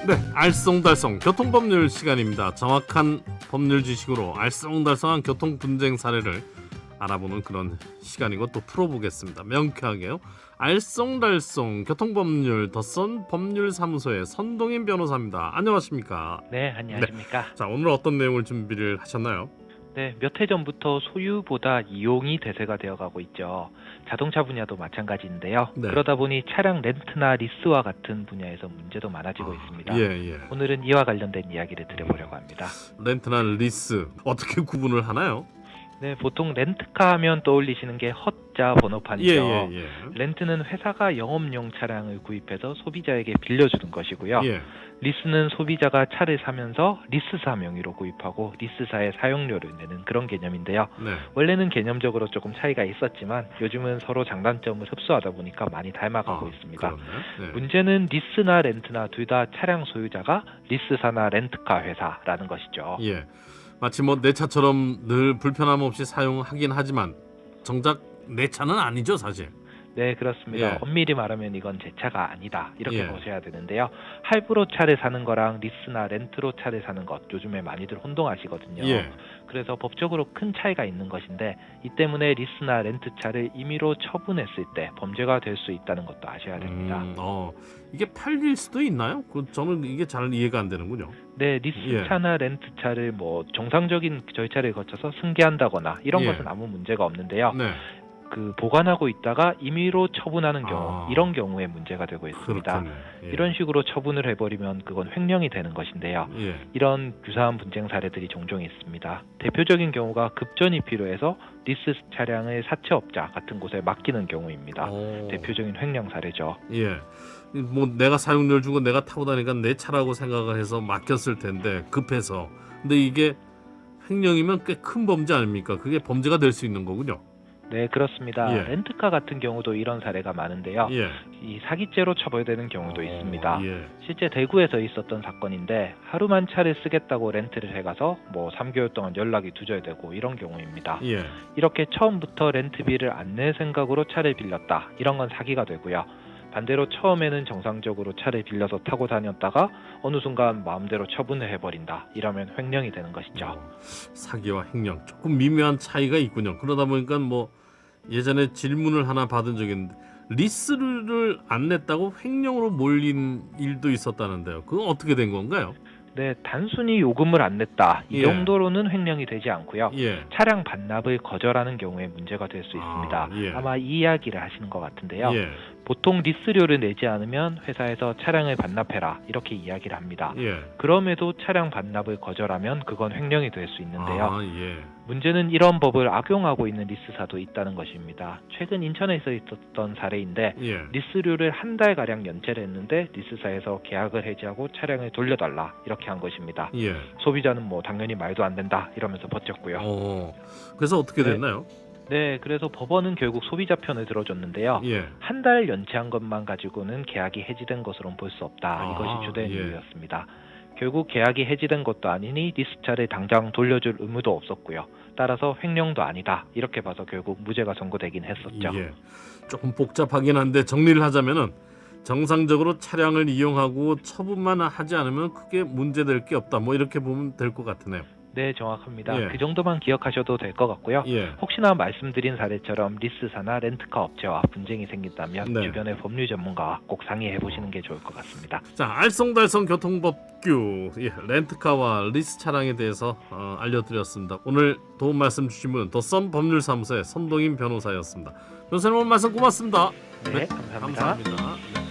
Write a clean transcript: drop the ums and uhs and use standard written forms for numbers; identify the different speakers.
Speaker 1: 네, 알쏭달쏭 교통법률 시간입니다. 정확한 법률 지식으로 알쏭달쏭한 교통 분쟁 사례를 알아보는 그런 시간이고 또 풀어보겠습니다. 명쾌하게요. 알쏭달쏭 교통법률 더선 법률사무소의 선동인 변호사입니다. 안녕하십니까?
Speaker 2: 네, 안녕하십니까?
Speaker 1: 네. 자, 오늘 어떤 내용을 준비를 하셨나요?
Speaker 2: 네, 몇 해 전부터 소유보다 이용이 대세가 되어가고 있죠. 자동차 분야도 마찬가지인데요.
Speaker 1: 네.
Speaker 2: 그러다 보니 차량 렌트나 리스와 같은 분야에서 문제도 많아지고 있습니다.
Speaker 1: 예.
Speaker 2: 오늘은 이와 관련된 이야기를 드려보려고 합니다.
Speaker 1: 렌트나 리스 어떻게 구분을 하나요?
Speaker 2: 네, 보통 렌트카 하면 떠올리시는 게 헛자 번호판이죠.
Speaker 1: 예.
Speaker 2: 렌트는 회사가 영업용 차량을 구입해서 소비자에게 빌려주는 것이고요.
Speaker 1: 예.
Speaker 2: 리스는 소비자가 차를 사면서 리스사 명의로 구입하고 리스사에 사용료를 내는 그런 개념인데요.
Speaker 1: 네.
Speaker 2: 원래는 개념적으로 조금 차이가 있었지만 요즘은 서로 장단점을 흡수하다 보니까 많이 닮아가고 있습니다.
Speaker 1: 그렇네. 네.
Speaker 2: 문제는 리스나 렌트나 둘 다 차량 소유자가 리스사나 렌트카 회사라는 것이죠.
Speaker 1: 예. 마치 뭐 내 차처럼 늘 불편함 없이 사용하긴 하지만 정작 내 차는 아니죠, 사실.
Speaker 2: 네, 그렇습니다.
Speaker 1: 예.
Speaker 2: 엄밀히 말하면 이건 제 차가 아니다 이렇게
Speaker 1: 예.
Speaker 2: 보셔야 되는데요. 할부로 차를 사는 거랑 리스나 렌트로 차를 사는 것 요즘에 많이들 혼동하시거든요.
Speaker 1: 예.
Speaker 2: 그래서 법적으로 큰 차이가 있는 것인데 이 때문에 리스나 렌트 차를 임의로 처분했을 때 범죄가 될 수 있다는 것도 아셔야 됩니다.
Speaker 1: 이게 팔릴 수도 있나요? 저는 이게 잘 이해가 안 되는군요.
Speaker 2: 네, 리스차나 렌트차를 뭐 정상적인 절차를 거쳐서 승계한다거나 이런
Speaker 1: 예.
Speaker 2: 것은 아무 문제가 없는데요.
Speaker 1: 네.
Speaker 2: 보관하고 있다가 임의로 처분하는 경우
Speaker 1: 아.
Speaker 2: 이런 경우에 문제가 되고 있습니다.
Speaker 1: 그렇군요. 예.
Speaker 2: 이런 식으로 처분을 해버리면 그건 횡령이 되는 것인데요.
Speaker 1: 예.
Speaker 2: 이런 유사한 분쟁 사례들이 종종 있습니다. 대표적인 경우가 급전이 필요해서 리스 차량을 사채업자 같은 곳에 맡기는 경우입니다. 대표적인 횡령 사례죠.
Speaker 1: 예. 뭐 내가 사용료를 주고 내가 타고 다니까 내 차라고 생각을 해서 맡겼을 텐데 급해서. 근데 이게 횡령이면 꽤 큰 범죄 아닙니까? 그게 범죄가 될 수 있는 거군요.
Speaker 2: 네, 그렇습니다.
Speaker 1: 예.
Speaker 2: 렌트카 같은 경우도 이런 사례가 많은데요.
Speaker 1: 예.
Speaker 2: 이 사기죄로 처벌되는 경우도 있습니다.
Speaker 1: 예.
Speaker 2: 실제 대구에서 있었던 사건인데 하루만 차를 쓰겠다고 렌트를 해가서 뭐 3개월 동안 연락이 두절되고 이런 경우입니다.
Speaker 1: 예.
Speaker 2: 이렇게 처음부터 렌트비를 안 낼 생각으로 차를 빌렸다. 이런 건 사기가 되고요. 반대로 처음에는 정상적으로 차를 빌려서 타고 다녔다가 어느 순간 마음대로 처분을 해버린다. 이러면 횡령이 되는 것이죠.
Speaker 1: 사기와 횡령 조금 미묘한 차이가 있군요. 그러다 보니까 뭐 예전에 질문을 하나 받은 적이 있는데 리스를 안 냈다고 횡령으로 몰린 일도 있었다는데요. 그건 어떻게 된 건가요?
Speaker 2: 네, 단순히 요금을 안 냈다. 이
Speaker 1: 예.
Speaker 2: 정도로는 횡령이 되지 않고요.
Speaker 1: 예.
Speaker 2: 차량 반납을 거절하는 경우에 문제가 될 수 있습니다.
Speaker 1: 예.
Speaker 2: 아마 이 이야기를 하시는 것 같은데요.
Speaker 1: 예.
Speaker 2: 보통 리스료를 내지 않으면 회사에서 차량을 반납해라 이렇게 이야기를 합니다.
Speaker 1: 예.
Speaker 2: 그럼에도 차량 반납을 거절하면 그건 횡령이 될 수 있는데요.
Speaker 1: 예.
Speaker 2: 문제는 이런 법을 악용하고 있는 리스사도 있다는 것입니다. 최근 인천에서 있었던 사례인데
Speaker 1: 예.
Speaker 2: 리스료를 한 달가량 연체를 했는데 리스사에서 계약을 해지하고 차량을 돌려달라 이렇게 한 것입니다.
Speaker 1: 예.
Speaker 2: 소비자는 뭐 당연히 말도 안 된다 이러면서 버텼고요.
Speaker 1: 그래서 어떻게 됐나요?
Speaker 2: 네, 그래서 법원은 결국 소비자 편을 들어줬는데요.
Speaker 1: 예.
Speaker 2: 한 달 연체한 것만 가지고는 계약이 해지된 것으로는 볼 수 없다.
Speaker 1: 아,
Speaker 2: 이것이 주된
Speaker 1: 예.
Speaker 2: 이유였습니다. 결국 계약이 해지된 것도 아니니 리스차를 당장 돌려줄 의무도 없었고요. 따라서 횡령도 아니다. 이렇게 봐서 결국 무죄가 선고되긴 했었죠.
Speaker 1: 예. 조금 복잡하긴 한데 정리를 하자면은 정상적으로 차량을 이용하고 처분만 하지 않으면 크게 문제될 게 없다. 뭐 이렇게 보면 될 것 같으네요.
Speaker 2: 네, 정확합니다.
Speaker 1: 예.
Speaker 2: 그 정도만 기억하셔도 될 것 같고요.
Speaker 1: 예.
Speaker 2: 혹시나 말씀드린 사례처럼 리스사나 렌트카 업체와 분쟁이 생긴다면
Speaker 1: 네.
Speaker 2: 주변의 법률 전문가와 꼭 상의해 보시는 게 좋을 것 같습니다.
Speaker 1: 자, 알쏭달쏭 교통법규 렌트카와 리스 차량에 대해서 알려드렸습니다. 오늘 도움 말씀 주신 분은 더선 법률사무소의 선동인 변호사였습니다. 변호사님 오늘 말씀 고맙습니다.
Speaker 2: 네, 감사합니다.
Speaker 1: 감사합니다.